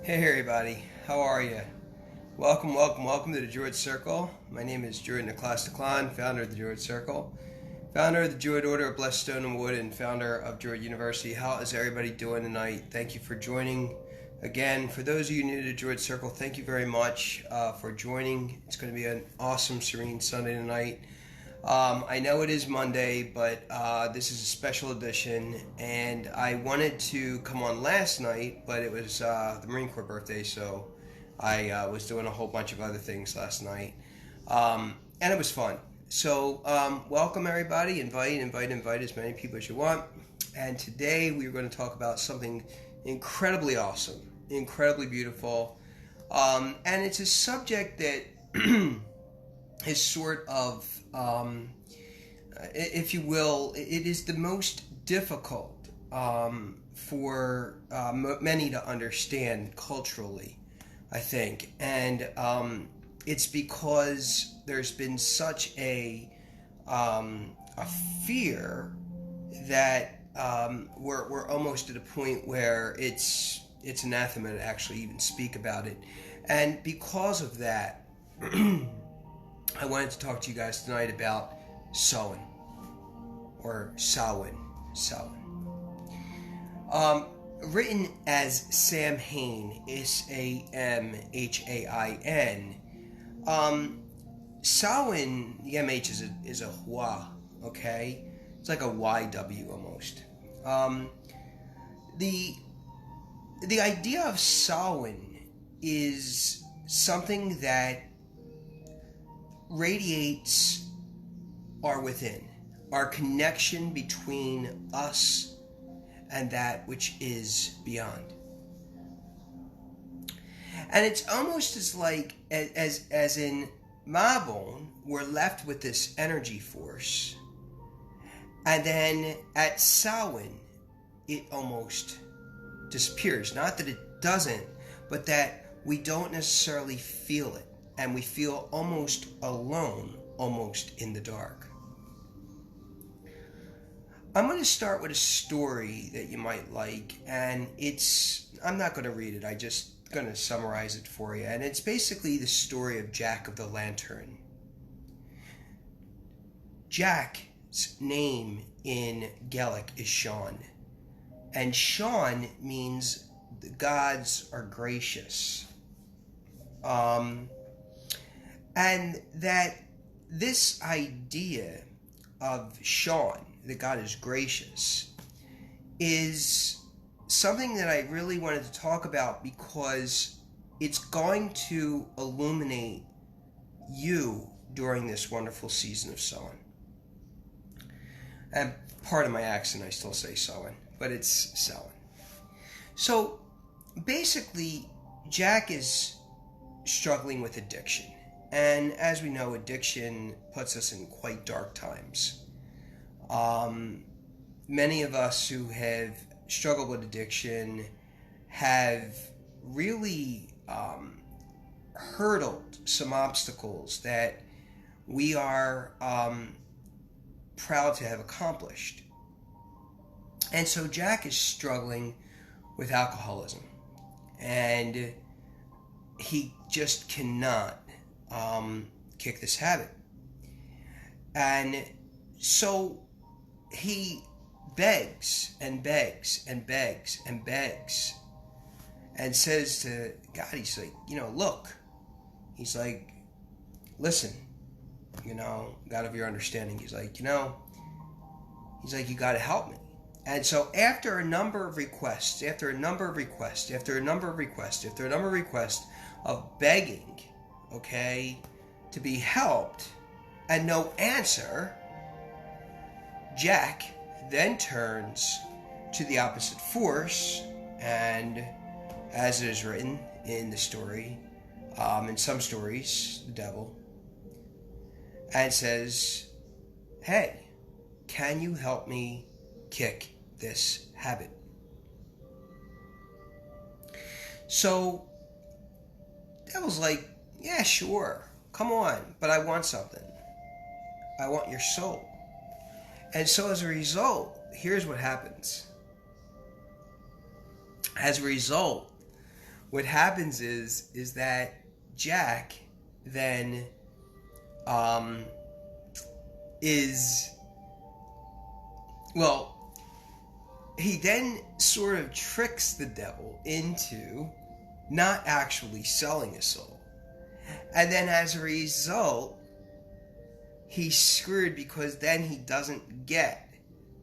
Hey everybody, how are you? Welcome to the Druid Circle. My name is Druid Nicholas Declan, founder of the Druid Circle, founder of the Druid Order of Blessed Stone and Wood, and founder of Druid University. How is everybody doing tonight? Thank you for joining. Again, for those of you new to the Druid Circle, thank you very much for joining. It's going to be an awesome Serene Sunday tonight. I know it is Monday, but this is a special edition, and I wanted to come on last night, but it was the Marine Corps birthday, so I was doing a whole bunch of other things last night, and it was fun. So welcome everybody, invite as many people as you want, and today we are going to talk about something incredibly awesome, incredibly beautiful, and it's a subject that is sort of, if you will, it is the most difficult for many to understand culturally, I think, and it's because there's been such a fear that we're almost at a point where it's anathema to actually even speak about it, and because of that. I wanted to talk to you guys tonight about Samhain, or Samhain. Written as Samhain, Samhain. Samhain, the MH is a hua, okay? It's like a YW almost. The idea of Samhain is something that radiates our within, our connection between us and that which is beyond. And it's almost as like, as in Mabon, we're left with this energy force, and then at Samhain, it almost disappears. Not that it doesn't, but that we don't necessarily feel it. And we feel almost alone, almost in the dark. I'm going to start with a story that you might like, and I'm not going to read it, I'm just going to summarize it for you. And it's basically the story of Jack of the Lantern. Jack's name in Gaelic is Sean, and Sean means the gods are gracious. And that this idea of Sean, that God is gracious, is something that I really wanted to talk about because it's going to illuminate you during this wonderful season of Samhain. And part of my accent, I still say Samhain, but it's Samhain. So basically, Jack is struggling with addiction. And as we know, addiction puts us in quite dark times. Many of us who have struggled with addiction have really hurdled some obstacles that we are proud to have accomplished. And so Jack is struggling with alcoholism, and he just cannot kick this habit. And so he begs and says to God, he's like, look, he's like, listen, God of your understanding, he's like, you got to help me. And so after a number of requests of begging, okay, to be helped, and no answer, Jack then turns to the opposite force, and as it is written in the story, in some stories, the devil, and says, hey, can you help me kick this habit? So devil's like, yeah, sure, come on, but I want something. I want your soul. And so as a result, here's what happens. As a result, what happens is that Jack then he then sort of tricks the devil into not actually selling his soul. And then as a result, he's screwed, because then he doesn't get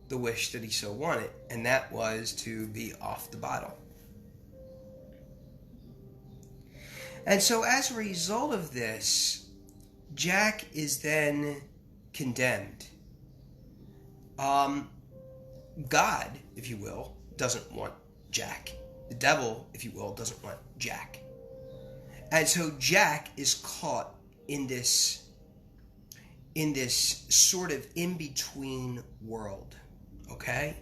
the wish that he so wanted, and that was to be off the bottle. And so as a result of this, Jack is then condemned. God, if you will, doesn't want Jack. The devil, if you will, doesn't want Jack. And so Jack is caught in this sort of in-between world, okay?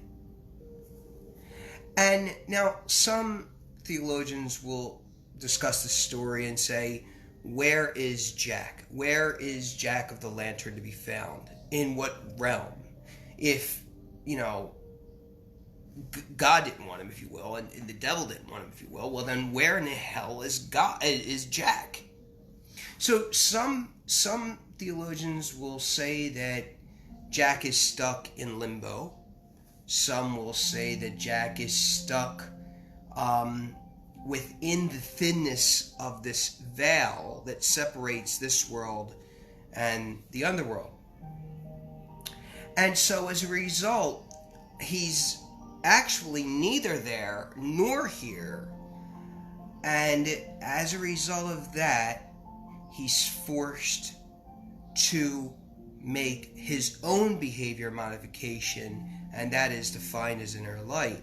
And now some theologians will discuss the story and say, where is Jack? Where is Jack of the Lantern to be found? In what realm? If, God didn't want him, if you will, and the devil didn't want him, if you will, well then where in the hell is Jack? So some theologians will say that Jack is stuck in limbo. Some will say that Jack is stuck within the thinness of this veil that separates this world and the underworld. And so as a result, he's actually neither there nor here. And as a result of that, he's forced to make his own behavior modification, and that is to find his inner light.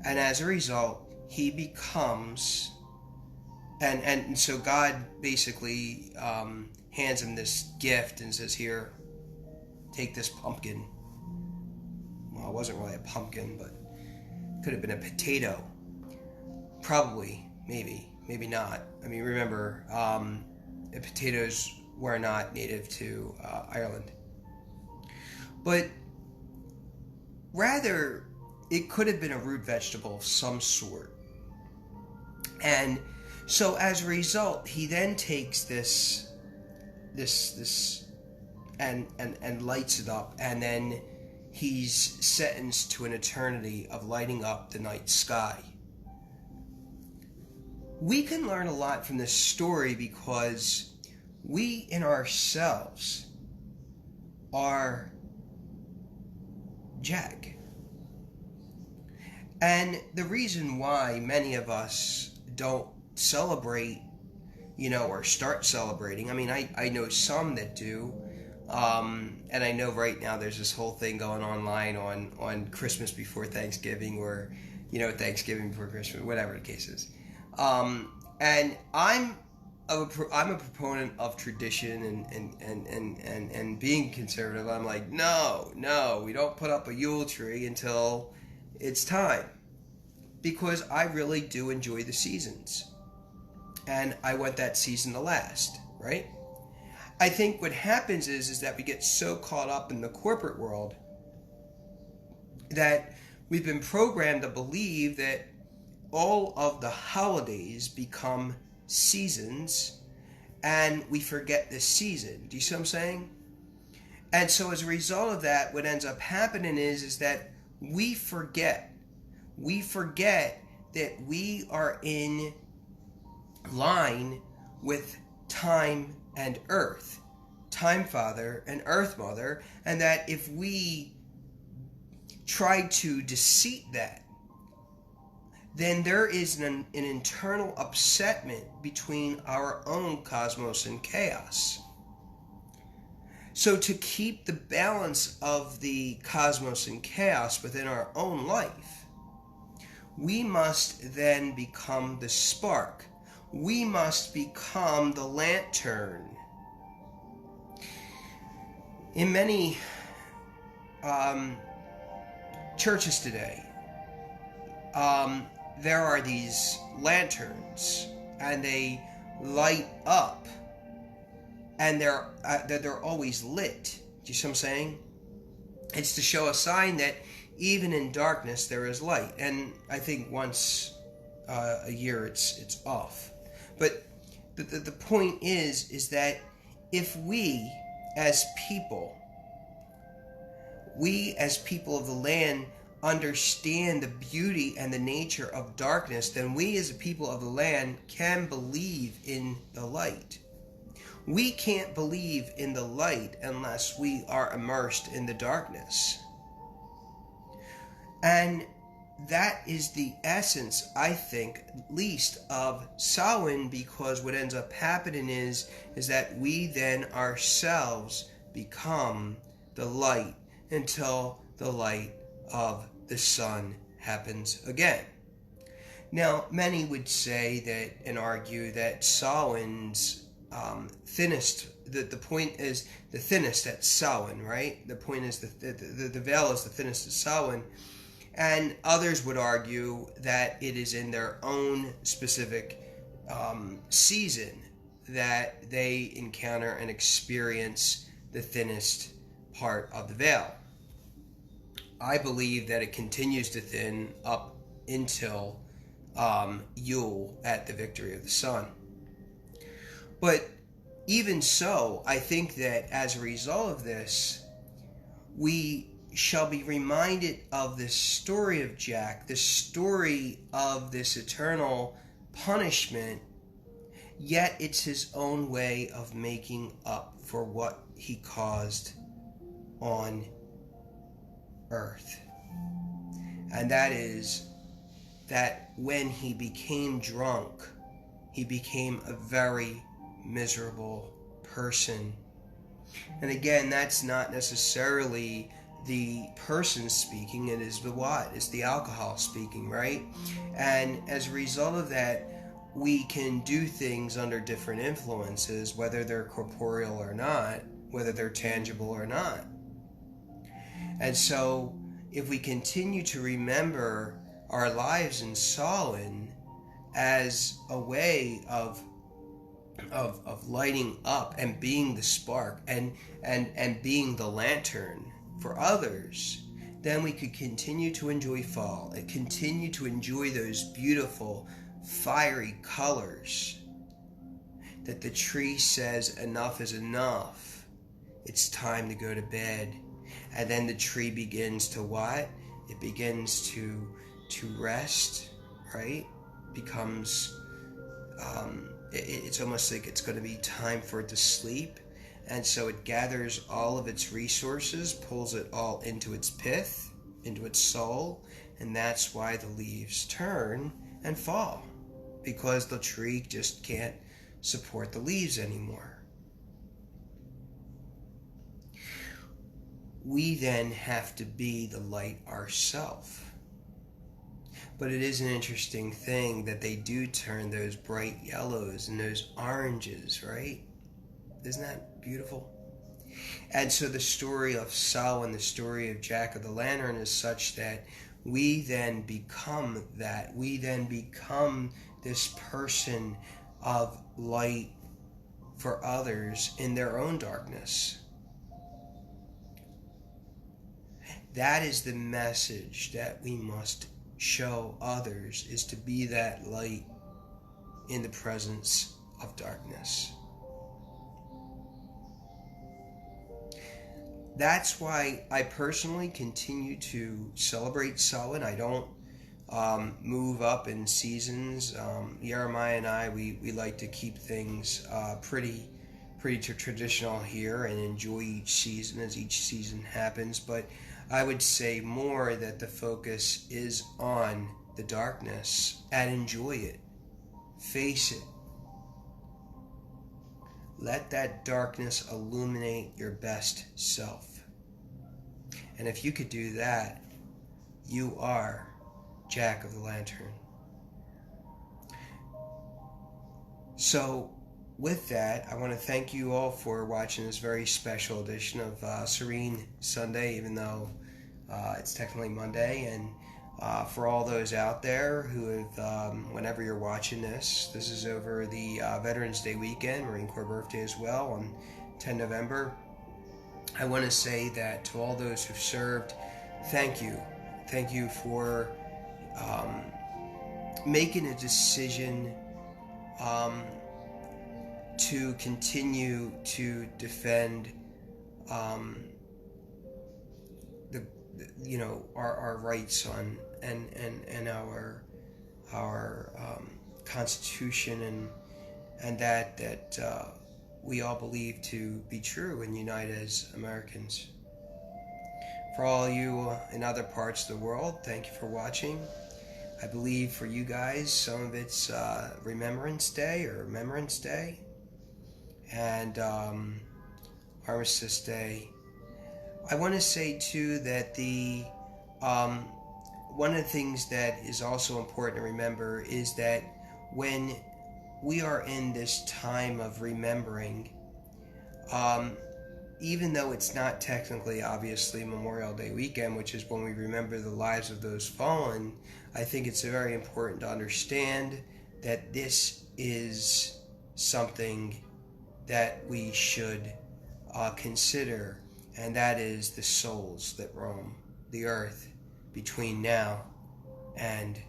And as a result, he becomes, and so God basically hands him this gift and says, here, take this pumpkin. Well, it wasn't really a pumpkin, but it could have been a potato. Probably, maybe not. I mean, remember, potatoes were not native to Ireland. But rather, it could have been a root vegetable of some sort. And so as a result, he then takes this and lights it up, and then he's sentenced to an eternity of lighting up the night sky. We can learn a lot from this story, because we in ourselves are Jack. And the reason why many of us don't celebrate, or start celebrating, I mean, I know some that do, and I know right now there's this whole thing going online on Christmas before Thanksgiving, or, Thanksgiving before Christmas, whatever the case is. And I'm a proponent of tradition and being conservative. I'm like, no, we don't put up a Yule tree until it's time, because I really do enjoy the seasons, and I want that season to last, right? I think what happens is that we get so caught up in the corporate world that we've been programmed to believe that all of the holidays become seasons, and we forget the season. Do you see what I'm saying? And so as a result of that, what ends up happening is that we forget that we are in line with time and earth, time father and earth mother, and that if we try to deceit that, then there is an internal upsetment between our own cosmos and chaos. So to keep the balance of the cosmos and chaos within our own life, we must then become the spark. We must become the lantern. In many churches today, there are these lanterns, and they light up, and they're always lit. Do you see what I'm saying? It's to show a sign that even in darkness there is light. And I think once a year it's off. But the point is that if we as people of the land understand the beauty and the nature of darkness, then we as a people of the land can believe in the light. We can't believe in the light unless we are immersed in the darkness. And that is the essence, I think, at least of Samhain, because what ends up happening is that we then ourselves become the light until the light of the sun happens again. Now, many would say that and argue that Samhain's thinnest, the point is the thinnest at Samhain, right? The point is the veil is the thinnest at Samhain. And others would argue that it is in their own specific season that they encounter and experience the thinnest part of the veil. I believe that it continues to thin up until Yule at the victory of the sun. But even so, I think that as a result of this, we shall be reminded of this story of Jack, the story of this eternal punishment, yet it's his own way of making up for what he caused on earth. And that is that when he became drunk, he became a very miserable person. And again, that's not necessarily the person speaking, it is the what? It's the alcohol speaking, right? And as a result of that, we can do things under different influences, whether they're corporeal or not, whether they're tangible or not. And so, if we continue to remember our lives in Samhain as a way of lighting up and being the spark and being the lantern for others, then we could continue to enjoy fall and continue to enjoy those beautiful fiery colors that the tree says enough is enough. It's time to go to bed. And then the tree begins to what? It begins to rest, right? Becomes it's almost like it's going to be time for it to sleep. And so it gathers all of its resources, pulls it all into its pith, into its soul, and that's why the leaves turn and fall, because the tree just can't support the leaves anymore. We then have to be the light ourselves. But it is an interesting thing that they do turn those bright yellows and those oranges, right? Isn't that beautiful? And so the story of Samhain, the story of Jack of the Lantern, is such that we then become that. We then become this person of light for others in their own darkness. That is the message that we must show others, is to be that light in the presence of darkness. That's why I personally continue to celebrate Samhain. I don't move up in seasons. Jeremiah and I, we like to keep things pretty traditional here and enjoy each season as each season happens. But I would say more that the focus is on the darkness and enjoy it. Face it. Let that darkness illuminate your best self. And if you could do that, you are Jack of the Lantern. So, with that, I want to thank you all for watching this very special edition of Serene Sunday, even though it's technically Monday. And for all those out there who have, whenever you're watching this is over the Veterans Day weekend, Marine Corps birthday as well, on 10 November. I want to say that to all those who've served, thank you. Thank you for making a decision to continue to defend our rights on and our Constitution and that we all believe to be true and unite as Americans. For all you in other parts of the world, thank you for watching. I believe for you guys, some of it's Remembrance Day and Armistice Day. I want to say too that the one of the things that is also important to remember is that when we are in this time of remembering, even though it's not technically, obviously, Memorial Day weekend, which is when we remember the lives of those fallen, I think it's very important to understand that this is something that we should consider, and that is the souls that roam the earth between now and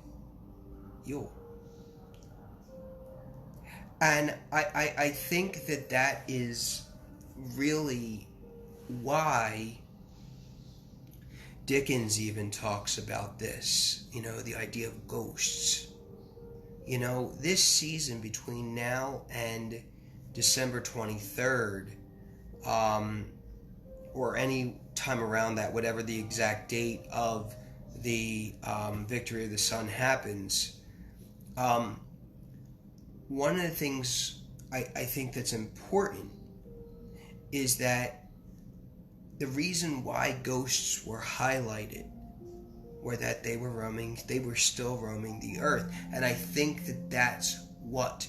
Yule. And I think that is really why Dickens even talks about this, the idea of ghosts. This season between now and December 23rd, or any time around that, whatever the exact date of the victory of the sun happens, one of the things I think that's important is that the reason why ghosts were highlighted were that they were still roaming the earth. And I think that that's what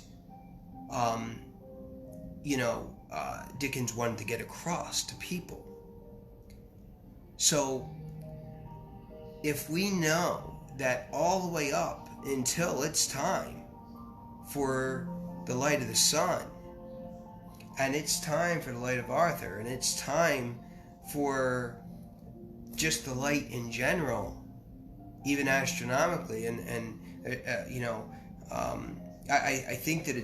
Dickens wanted to get across to people. So if we know that all the way up until it's time for the light of the sun, and it's time for the light of Arthur, and it's time for just the light in general, even astronomically, I think that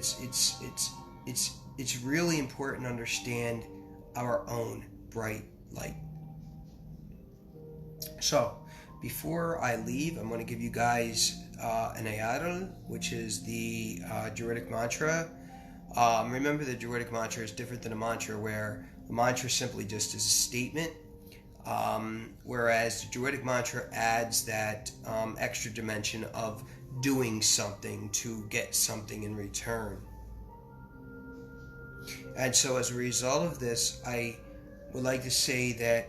it's really important to understand our own bright light. So, before I leave, I'm going to give you guys an Ayadal, which is the Druidic mantra. Remember, the Druidic mantra is different than a mantra, where a mantra simply just is a statement, whereas the Druidic mantra adds that extra dimension of doing something to get something in return. And so as a result of this, I would like to say that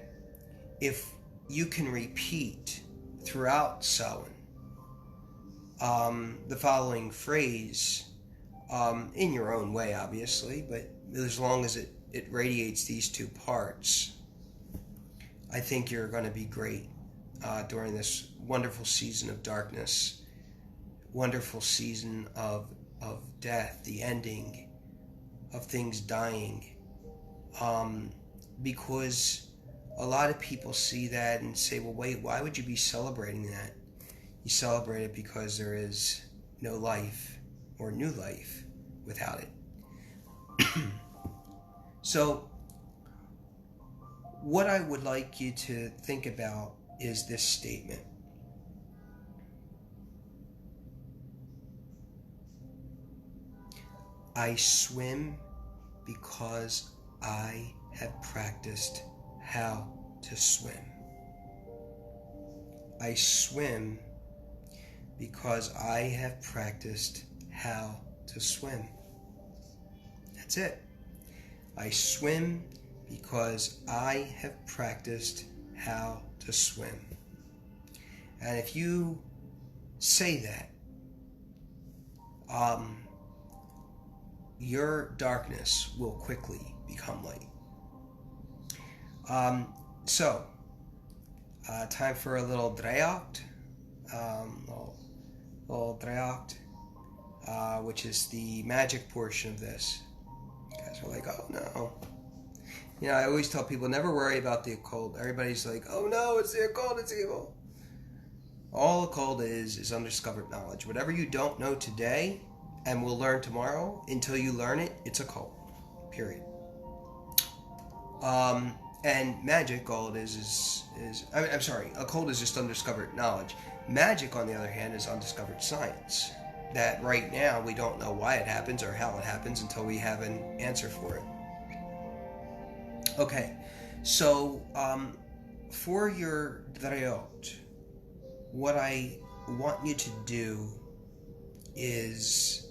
if you can repeat throughout Samhain the following phrase, in your own way, obviously, but as long as it radiates these two parts, I think you're going to be great during this wonderful season of darkness, wonderful season of death, the ending of things dying, because a lot of people see that and say, well, wait, why would you be celebrating that? You celebrate it because there is no life or new life without it. So what I would like you to think about is this statement. I swim because I have practiced how to swim. I swim because I have practiced how to swim. That's it. I swim because I have practiced how to swim. And if you say that, your darkness will quickly become light. So, time for a little Dreacht, little Dreacht, which is the magic portion of this. You guys are like, oh no. I always tell people, never worry about the occult. Everybody's like, oh no, it's the occult, it's evil. All occult is undiscovered knowledge. Whatever you don't know today and will learn tomorrow, until you learn it, it's occult. Period. And magic, all it is I'm sorry, occult is just undiscovered knowledge. Magic, on the other hand, is undiscovered science. That right now we don't know why it happens or how it happens until we have an answer for it. Okay, so for your Druid, what I want you to do is,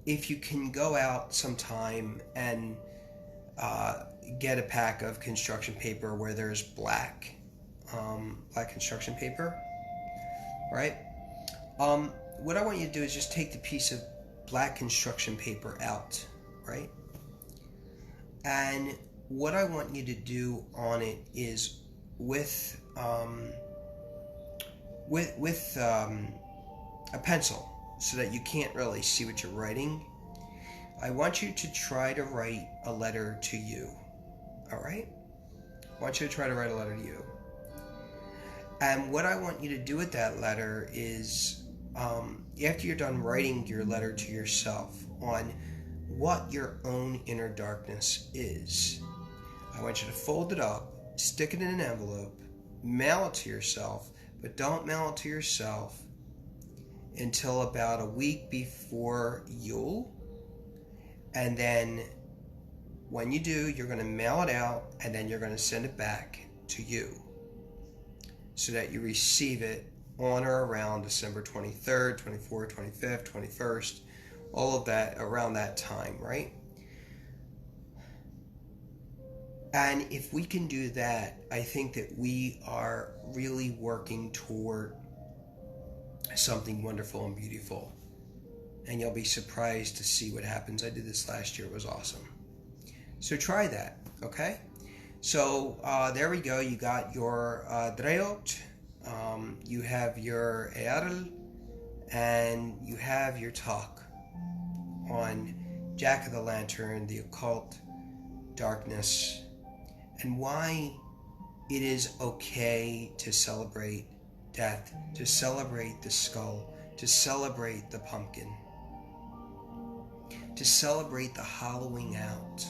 if you can go out sometime and get a pack of construction paper where there's black construction paper, right? What I want you to do is just take the piece of black construction paper out, right? And what I want you to do on it is with a pencil, so that you can't really see what you're writing. I want you to try to write a letter to you. All right? I want you to try to write a letter to you. And what I want you to do with that letter is, after you're done writing your letter to yourself on what your own inner darkness is, I want you to fold it up, stick it in an envelope, mail it to yourself, but don't mail it to yourself until about a week before Yule. And then when you do, you're going to mail it out, and then you're going to send it back to you so that you receive it on or around December 23rd, 24th, 25th, 21st, all of that around that time, right? And if we can do that, I think that we are really working toward something wonderful and beautiful. And you'll be surprised to see what happens. I did this last year. It was awesome. So try that, okay? So there we go. You got your Druid, you have your Earl, and you have your talk on Jack-o'-the-lantern, the occult, darkness, and why it is okay to celebrate death, to celebrate the skull, to celebrate the pumpkin, to celebrate the hollowing out.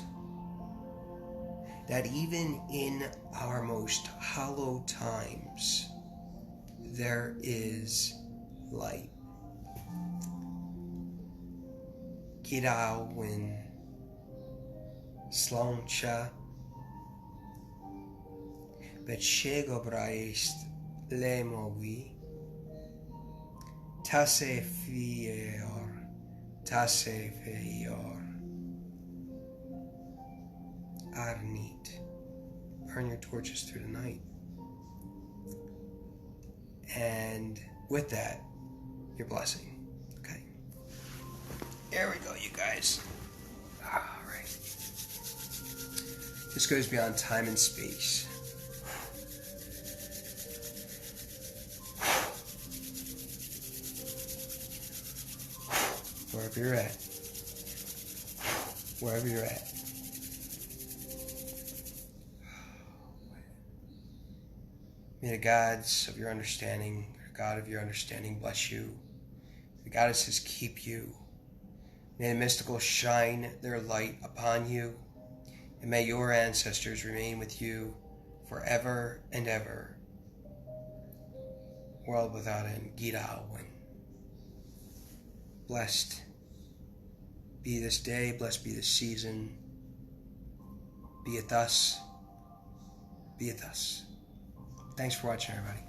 That even in our most hollow times, there is light. Gidawin Sloncha Betshego Braist Lemowi Tase Feior Arnit. Burn your torches through the night. And with that, your blessing. Okay. There we go, you guys. All right. This goes beyond time and space. Wherever you're at. Wherever you're at. May the gods of your understanding, the God of your understanding, bless you. The goddesses keep you. May the mystical shine their light upon you. And may your ancestors remain with you forever and ever. World without end. Gidawin. Blessed be this day, blessed be this season. Be it thus. Be it thus. Thanks for watching, everybody.